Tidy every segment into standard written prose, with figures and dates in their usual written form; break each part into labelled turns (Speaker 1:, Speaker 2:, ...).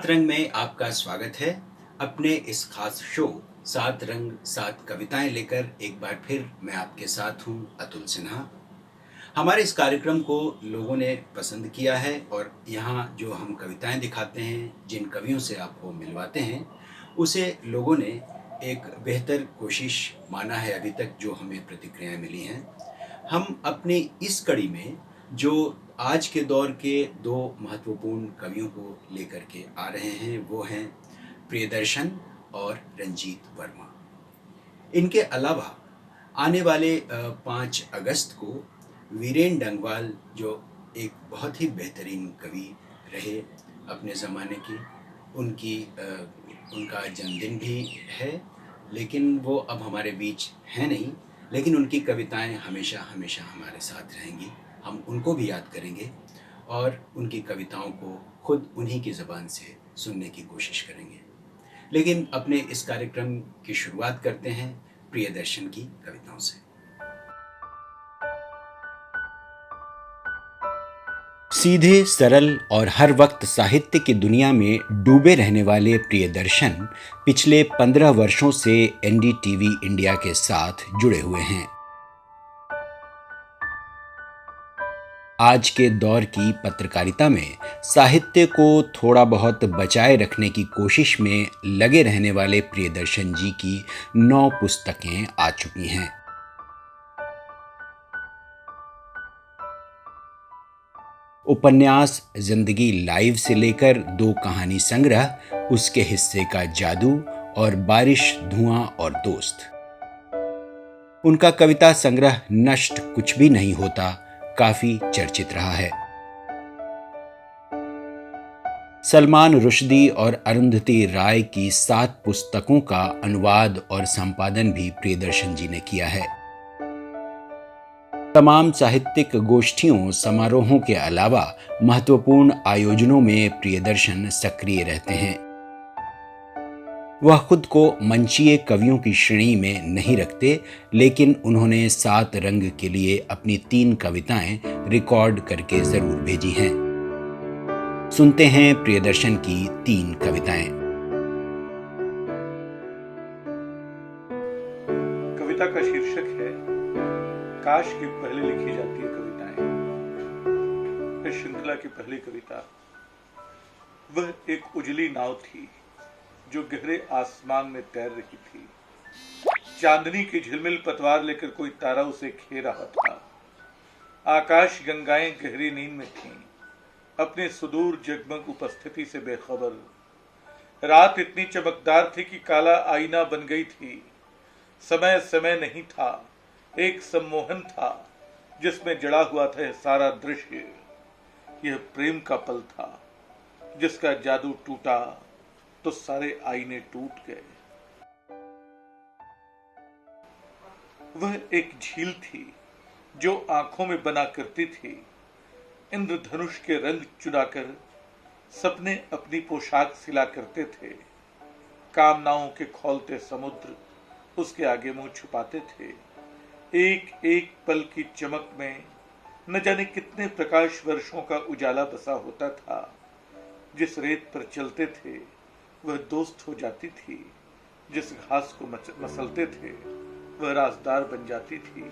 Speaker 1: सात रंग में आपका स्वागत है। अपने इस खास शो सात रंग सात कविताएं लेकर एक बार फिर मैं आपके साथ हूं, अतुल सिन्हा। हमारे इस कार्यक्रम को लोगों ने पसंद किया है और यहाँ जो हम कविताएं दिखाते हैं, जिन कवियों से आपको मिलवाते हैं, उसे लोगों ने एक बेहतर कोशिश माना है अभी तक, जो हमें प्रतिक्रियाएं मिली हैं। हम अपनी इस कड़ी में जो आज के दौर के दो महत्वपूर्ण कवियों को लेकर के आ रहे हैं, वो हैं प्रियदर्शन और रंजीत वर्मा। इनके अलावा आने वाले 5 अगस्त को वीरेन डंगवाल, जो एक बहुत ही बेहतरीन कवि रहे अपने ज़माने की, उनका जन्मदिन भी है, लेकिन वो अब हमारे बीच हैं नहीं। लेकिन उनकी कविताएं हमेशा हमेशा हमारे साथ रहेंगी। हम उनको भी याद करेंगे और उनकी कविताओं को खुद उन्हीं की ज़बान से सुनने की कोशिश करेंगे। लेकिन अपने इस कार्यक्रम की शुरुआत करते हैं प्रियदर्शन की कविताओं से। सीधे, सरल और हर वक्त साहित्य की दुनिया में डूबे रहने वाले प्रियदर्शन पिछले 15 वर्षों से एनडीटीवी इंडिया के साथ जुड़े हुए हैं। आज के दौर की पत्रकारिता में साहित्य को थोड़ा बहुत बचाए रखने की कोशिश में लगे रहने वाले प्रियदर्शन जी की 9 पुस्तकें आ चुकी हैं। उपन्यास जिंदगी लाइव से लेकर 2 कहानी संग्रह, उसके हिस्से का जादू और बारिश, धुआं और दोस्त। उनका कविता संग्रह नष्ट कुछ भी नहीं होता काफी चर्चित रहा है। सलमान रुश्दी और अरुंधति राय की 7 पुस्तकों का अनुवाद और संपादन भी प्रियदर्शन जी ने किया है। तमाम साहित्यिक गोष्ठियों, समारोहों के अलावा महत्वपूर्ण आयोजनों में प्रियदर्शन सक्रिय रहते हैं। वह खुद को मंचीय कवियों की श्रेणी में नहीं रखते, लेकिन उन्होंने 7 रंग के लिए अपनी 3 कविताएं रिकॉर्ड करके जरूर भेजी हैं। सुनते हैं प्रियदर्शन की 3 कविताएं।
Speaker 2: कविता का शीर्षक है काश की पहले लिखी जाती है कविताएं। इस श्रृंखला की पहली कविता। वह एक उजली नाव थी जो गहरे आसमान में तैर रही थी। चांदनी की झिलमिल पतवार लेकर कोई तारा उसे खे रहा था। आकाश गंगाएं गहरी नींद में थीं, अपने सुदूर जगमग उपस्थिति से बेखबर। रात इतनी चमकदार थी कि काला आईना बन गई थी। समय समय नहीं था, एक सम्मोहन था जिसमें जड़ा हुआ था यह सारा दृश्य। यह प्रेम का पल था जिसका जादू टूटा तो सारे आईने टूट गए। वह एक झील थी जो आंखों में बना करती थी। इंद्रधनुष के रंग चुराकर सपने अपनी पोशाक सिला करते थे। कामनाओं के खौलते समुद्र उसके आगे मुंह छुपाते थे। एक एक पल की चमक में न जाने कितने प्रकाश वर्षों का उजाला बसा होता था। जिस रेत पर चलते थे वह दोस्त हो जाती थी, जिस घास को मसलते थे वह राजदार बन जाती थी।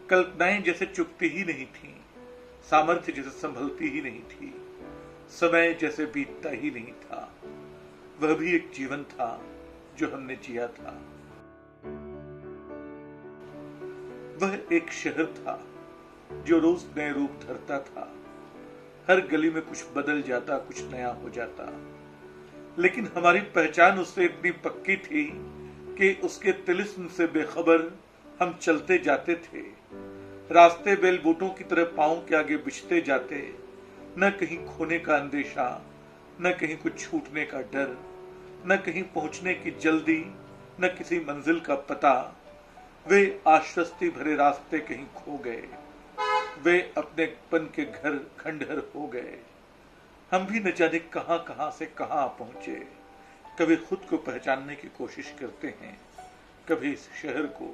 Speaker 2: कल्पनाएं जैसे चुकती ही नहीं थी, सामर्थ्य जैसे संभलती ही नहीं थी, समय जैसे बीतता ही नहीं था। वह भी एक जीवन था जो हमने जिया था। वह एक शहर था जो रोज नए रूप धरता था। हर गली में कुछ बदल जाता, कुछ नया हो जाता, लेकिन हमारी पहचान उससे इतनी पक्की थी कि उसके तिलिस्म से बेखबर हम चलते जाते थे। रास्ते बेलबूटों की तरह पांव के आगे बिछते जाते, न कहीं खोने का अंदेशा, न कहीं कुछ छूटने का डर, न कहीं पहुंचने की जल्दी, न किसी मंजिल का पता। वे आश्वस्ति भरे रास्ते कहीं खो गए, वे अपनेपन के घर खंडहर हो गए। हम भी न जाने कहां कहां से कहां पहुंचे। कभी खुद को पहचानने की कोशिश करते हैं, कभी इस शहर को।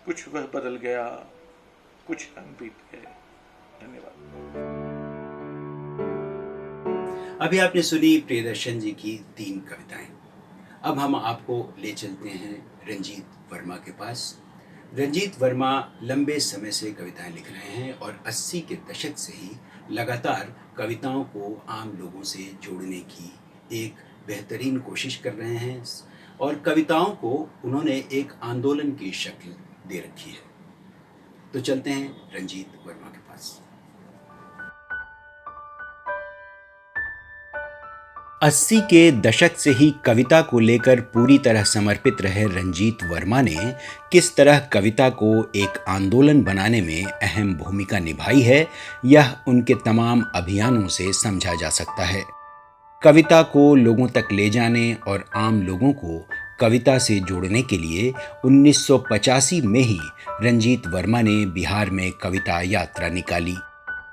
Speaker 2: कुछ वह बदल गया, कुछ हम बीत गए। धन्यवाद।
Speaker 1: अभी आपने सुनी प्रियदर्शन जी की 3 कविताएं। अब हम आपको ले चलते हैं रंजीत वर्मा के पास। रंजीत वर्मा लंबे समय से कविताएं लिख रहे हैं और 80 के दशक से ही लगातार कविताओं को आम लोगों से जोड़ने की एक बेहतरीन कोशिश कर रहे हैं और कविताओं को उन्होंने एक आंदोलन की शक्ल दे रखी है। तो चलते हैं रंजीत वर्मा के पास। 80 के दशक से ही कविता को लेकर पूरी तरह समर्पित रहे रंजीत वर्मा ने किस तरह कविता को एक आंदोलन बनाने में अहम भूमिका निभाई है, यह उनके तमाम अभियानों से समझा जा सकता है। कविता को लोगों तक ले जाने और आम लोगों को कविता से जोड़ने के लिए 1985 में ही रंजीत वर्मा ने बिहार में कविता यात्रा निकाली।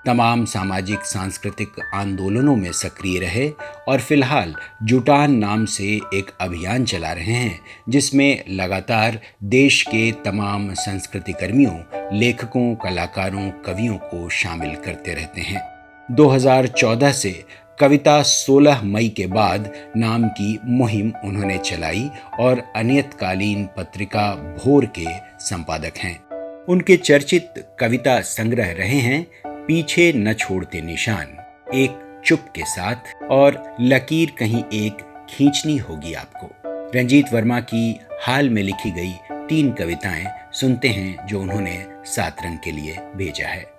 Speaker 1: तमाम सामाजिक सांस्कृतिक आंदोलनों में सक्रिय रहे और फिलहाल जुटान नाम से एक अभियान चला रहे हैं, जिसमें लगातार देश के तमाम संस्कृति कर्मियों, लेखकों, कलाकारों, कवियों को शामिल करते रहते हैं। 2014 से कविता 16 मई के बाद नाम की मुहिम उन्होंने चलाई और अनियतकालीन पत्रिका भोर के संपादक हैं। उनके चर्चित कविता संग्रह रहे हैं पीछे न छोड़ते निशान, एक चुप के साथ और लकीर कहीं एक खींचनी होगी आपको। रंजीत वर्मा की हाल में लिखी गई 3 कविताएं सुनते हैं जो उन्होंने 7 रंग के लिए भेजा है।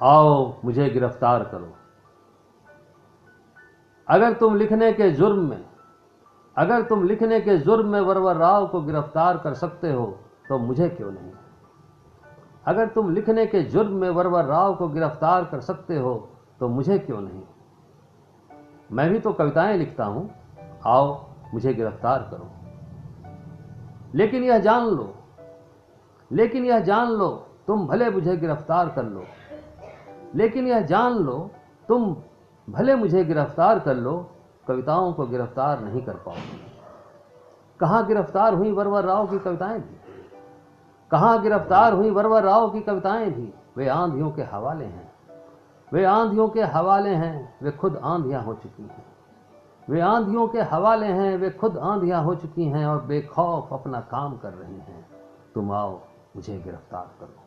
Speaker 3: आओ मुझे गिरफ्तार करो। अगर तुम लिखने के जुर्म में वरवर राव को गिरफ्तार कर सकते हो तो मुझे क्यों नहीं। अगर तुम लिखने के जुर्म में वरवर राव को गिरफ्तार कर सकते हो तो मुझे क्यों नहीं। मैं भी तो कविताएं लिखता हूं, आओ मुझे गिरफ्तार करो। लेकिन यह जान लो तुम भले मुझे गिरफ्तार कर लो। लेकिन यह जान लो तुम भले मुझे गिरफ्तार कर लो, कविताओं को गिरफ्तार नहीं कर पाओगे। कहाँ गिरफ्तार हुई वरवर राव की कविताएं भी, कहाँ गिरफ्तार हुई वरवर राव की कविताएं भी। वे आंधियों के हवाले हैं, वे आंधियों के हवाले हैं, वे खुद आंधियां हो चुकी हैं। वे आंधियों के हवाले हैं, वे खुद आंधियां हो चुकी हैं और बेखौफ अपना काम कर रही हैं। तुम आओ मुझे गिरफ्तार करो।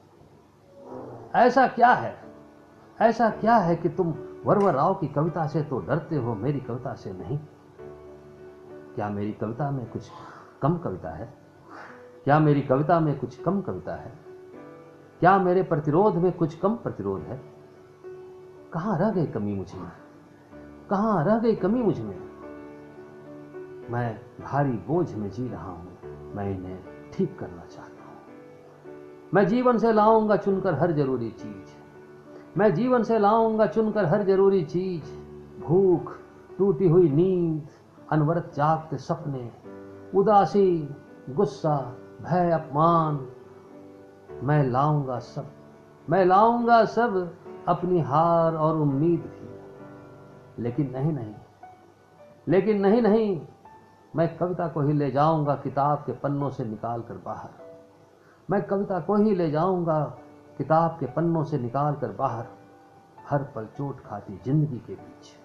Speaker 3: ऐसा क्या है कि तुम वरवर राव की कविता से तो डरते हो, मेरी कविता से नहीं। क्या मेरी कविता में कुछ कम कविता है? क्या मेरी कविता में कुछ कम कविता है? क्या मेरे प्रतिरोध में कुछ कम प्रतिरोध है? कहाँ रह गई कमी मुझ में? कहाँ रह गई कमी मुझ में? मैं भारी बोझ में जी रहा हूं, मैं इन्हें ठीक करना चाहता हूं। मैं जीवन से लाऊंगा चुनकर हर जरूरी चीज, मैं जीवन से लाऊंगा चुनकर हर जरूरी चीज। भूख, टूटी हुई नींद, अनवरत जागते सपने, उदासी, गुस्सा, भय, अपमान, मैं लाऊंगा सब अपनी हार और उम्मीद भी। लेकिन नहीं, मैं कविता को ही ले जाऊंगा किताब के पन्नों से निकाल कर बाहर। मैं कविता को ही ले जाऊंगा किताब के पन्नों से निकाल कर बाहर। हर पल चोट खाती जिंदगी के बीच,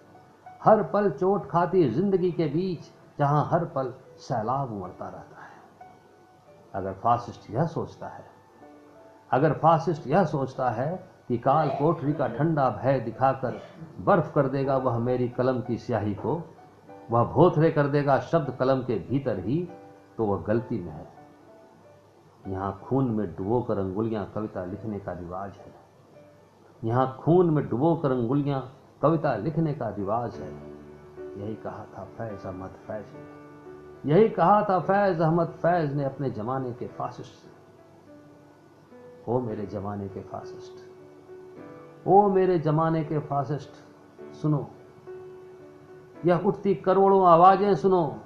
Speaker 3: हर पल चोट खाती जिंदगी के बीच, जहां हर पल सैलाब उमड़ता रहता है। अगर फासिस्ट यह सोचता है कि काल कोठरी का ठंडा भय दिखाकर बर्फ कर देगा वह मेरी कलम की स्याही को, वह भोथरे कर देगा शब्द कलम के भीतर ही, तो वह गलती में है। यहाँ खून में डुबोकर अंगुलियां कविता लिखने का रिवाज है। यहाँ खून में डुबोकर अंगुलियां कविता लिखने का रिवाज है। यही कहा था फैज अहमद फैज ने अपने जमाने के फासिस्ट से। ओ मेरे जमाने के फासिस्ट, सुनो यह उठती करोड़ों आवाजें सुनो।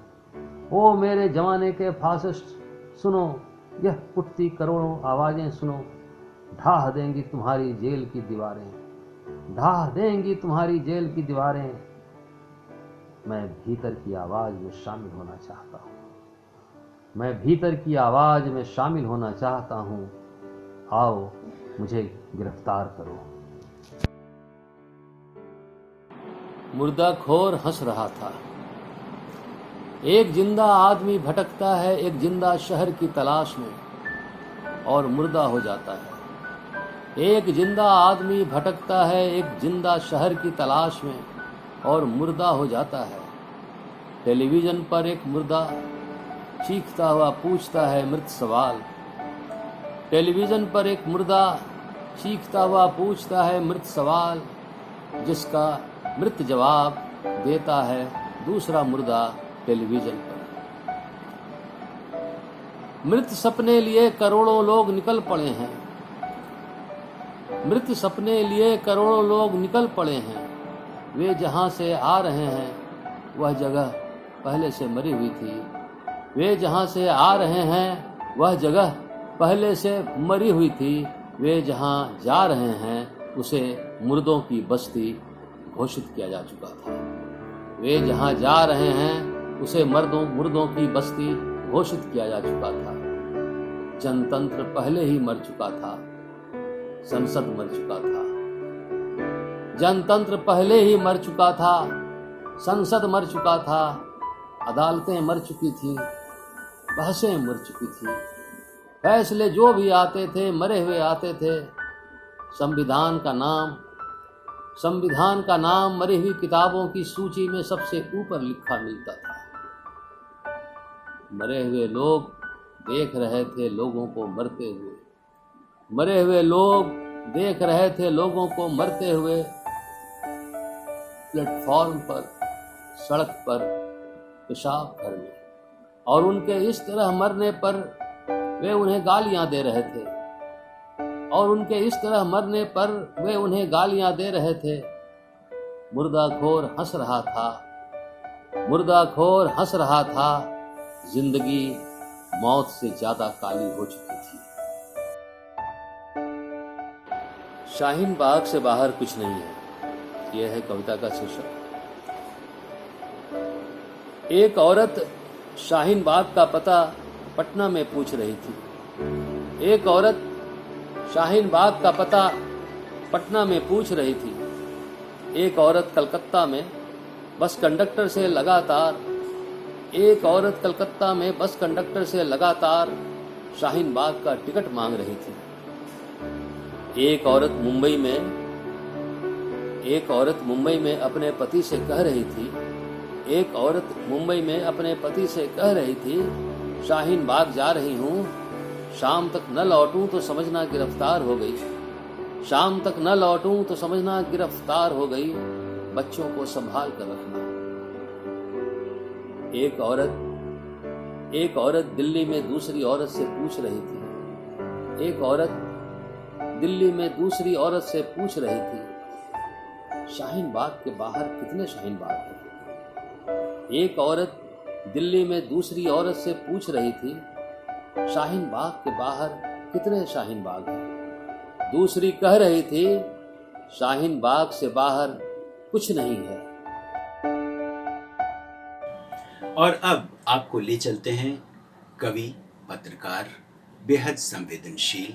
Speaker 3: ओ मेरे जमाने के फासिस्ट, सुनो यह उठती करोड़ों आवाजें सुनो। ढाह देंगी तुम्हारी जेल की दीवारें, मैं भीतर की आवाज में शामिल होना चाहता हूं। आओ मुझे गिरफ्तार करो। मुर्दाखोर हंस रहा था। एक जिंदा आदमी भटकता है एक जिंदा शहर की तलाश में और मुर्दा हो जाता है। एक जिंदा आदमी भटकता है एक जिंदा शहर की तलाश में और मुर्दा हो जाता है। टेलीविजन पर एक मुर्दा चीखता हुआ पूछता है मृत सवाल। टेलीविजन पर एक मुर्दा चीखता हुआ पूछता है मृत सवाल, जिसका मृत जवाब देता है दूसरा मुर्दा टेलीविजन पर। मृत सपने लिए करोड़ों लोग निकल पड़े हैं। मृत सपने लिए करोड़ों लोग निकल पड़े हैं। वे जहां से आ रहे हैं वह जगह पहले से मरी हुई थी। वे जहां से आ रहे हैं वह जगह पहले से मरी हुई थी। वे जहां जा रहे हैं उसे मुर्दों की बस्ती घोषित किया जा चुका था। वे जहां जा रहे हैं उसे मुर्दों की बस्ती घोषित किया जा चुका था। जनतंत्र पहले ही मर चुका था। संसद मर चुका था। जनतंत्र पहले ही मर चुका था। संसद मर चुका था। अदालतें मर चुकी थी। बहसें मर चुकी थी। फैसले जो भी आते थे मरे हुए आते थे। संविधान का नाम मरी हुई किताबों की सूची में सबसे ऊपर लिखा मिलता था। मरे हुए लोग देख रहे थे लोगों को मरते हुए। मरे हुए लोग देख रहे थे लोगों को मरते हुए। प्लेटफॉर्म पर, सड़क पर, पेशाब घर में। और उनके इस तरह मरने पर वे उन्हें गालियां दे रहे थे। और उनके इस तरह मरने पर वे उन्हें गालियां दे रहे थे। मुर्दाखोर हंस रहा था। मुर्दाखोर हंस रहा था। जिंदगी मौत से ज्यादा काली हो चुकी थी। शाहीन बाग से बाहर कुछ नहीं है, यह है कविता का शीर्षक। एक औरत शाहीन बाग का पता पटना में पूछ रही थी। एक औरत शाहीन बाग का पता पटना में पूछ रही थी। एक औरत कलकत्ता में बस कंडक्टर से लगातार शाहीन बाग का टिकट मांग रही थी। एक औरत मुंबई में अपने पति से कह रही थी। एक औरत मुंबई में अपने पति से कह रही थी, शाहीन बाग जा रही हूँ, शाम तक न लौटूं तो समझना गिरफ्तार हो गई। शाम तक न लौटूं तो समझना गिरफ्तार हो गई। बच्चों को संभाल कर रखना। एक औरत दिल्ली में दूसरी औरत से पूछ रही थी। एक औरत दिल्ली में दूसरी औरत से पूछ रही थी, शाहीन बाग के बाहर कितने शाहीन बाग हैं? एक औरत दिल्ली में दूसरी औरत से पूछ रही थी, शाहीन बाग के बाहर कितने शाहीन बाग हैं? दूसरी कह रही थी, शाहीन बाग से बाहर कुछ नहीं है।
Speaker 1: और अब आपको ले चलते हैं कवि, पत्रकार, बेहद संवेदनशील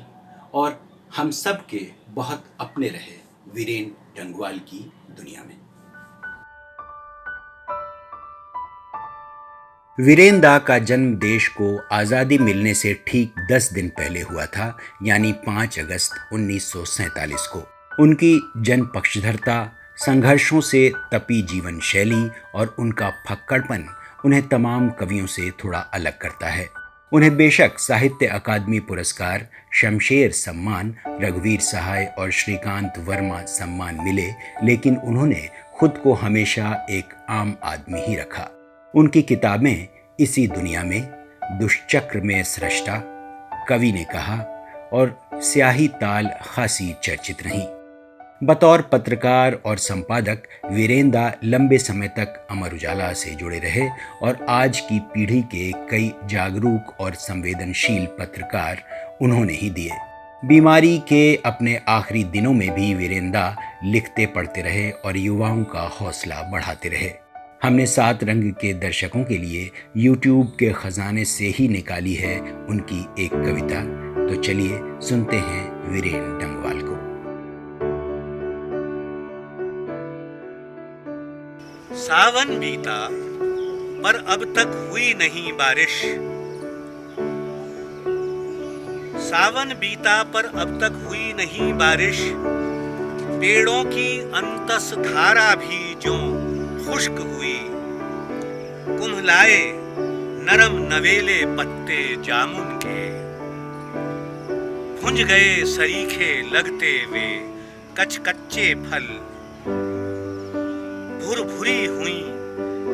Speaker 1: और हम सब के बहुत अपने रहे वीरेन डंगवाल की दुनिया में। वीरेन दा का जन्म देश को आज़ादी मिलने से ठीक 10 दिन पहले हुआ था, यानी 5 अगस्त 1947 को। उनकी जन पक्षधरता, संघर्षों से तपी जीवन शैली और उनका फक्कड़पन उन्हें तमाम कवियों से थोड़ा अलग करता है। उन्हें बेशक साहित्य अकादमी पुरस्कार, शमशेर सम्मान, रघुवीर सहाय और श्रीकांत वर्मा सम्मान मिले, लेकिन उन्होंने खुद को हमेशा एक आम आदमी ही रखा। उनकी किताबें इसी दुनिया में, दुष्चक्र में सृष्टा, कवि ने कहा, और स्याही ताल खासी चर्चित रहीं। बतौर पत्रकार और संपादक वीरेन दा लंबे समय तक अमर उजाला से जुड़े रहे और आज की पीढ़ी के कई जागरूक और संवेदनशील पत्रकार उन्होंने ही दिए। बीमारी के अपने आखिरी दिनों में भी वीरेन दा लिखते पढ़ते रहे और युवाओं का हौसला बढ़ाते रहे। हमने 7 रंग के दर्शकों के लिए YouTube के खजाने से ही निकाली है उनकी एक कविता। तो चलिए सुनते हैं वीरेन डंगवाल को।
Speaker 4: सावन बीता पर अब तक हुई नहीं बारिश। सावन बीता पर अब तक हुई नहीं बारिश। पेड़ों की अंतस धारा भी जो खुश्क हुई। कुम्हलाए नरम नवेले पत्ते जामुन के। भुंज गए सरीखे लगते वे कच्चे फल। भुरभुरी हुई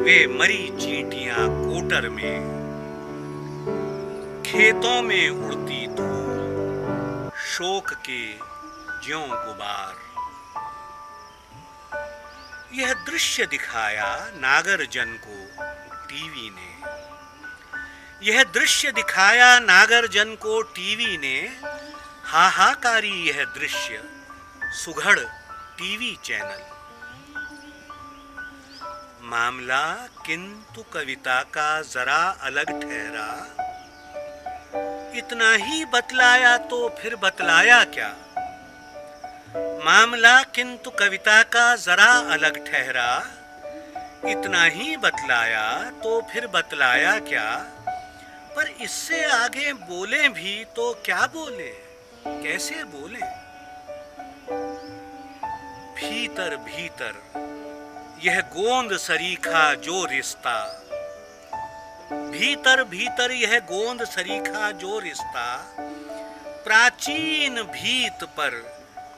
Speaker 4: वे मरी चींटियां कोटर में। खेतों में उड़ती धूल शोक के ज्यों गुबार। यह दृश्य दिखाया नागरजन को टीवी ने। यह दृश्य दिखाया नागरजन को टीवी ने। हाहाकारी यह दृश्य सुघड़ टीवी चैनल। मामला किंतु कविता का जरा अलग ठहरा। इतना ही बतलाया तो फिर बतलाया क्या। मामला किंतु कविता का जरा अलग ठहरा। इतना ही बतलाया तो फिर बतलाया क्या। पर इससे आगे बोले भी तो क्या बोले, कैसे बोले। भीतर भीतर यह गोंद सरीखा जो रिश्ता। भीतर भीतर यह गोंद सरीखा जो रिश्ता। प्राचीन भीत पर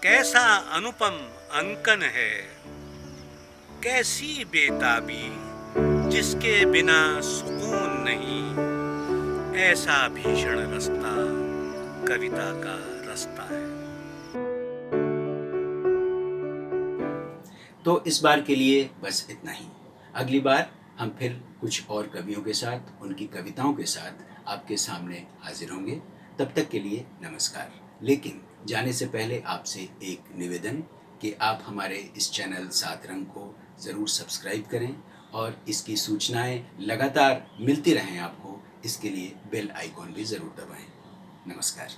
Speaker 4: कैसा अनुपम अंकन है। कैसी बेताबी जिसके बिना सुकून नहीं। ऐसा भीषण रास्ता कविता का रास्ता है।
Speaker 1: तो इस बार के लिए बस इतना ही। अगली बार हम फिर कुछ और कवियों के साथ, उनकी कविताओं के साथ आपके सामने हाजिर होंगे। तब तक के लिए नमस्कार। लेकिन जाने से पहले आपसे एक निवेदन कि आप हमारे इस चैनल सात रंग को ज़रूर सब्सक्राइब करें और इसकी सूचनाएं लगातार मिलती रहें आपको। इसके लिए बेल आइकॉन भी ज़रूर दबाएं। नमस्कार।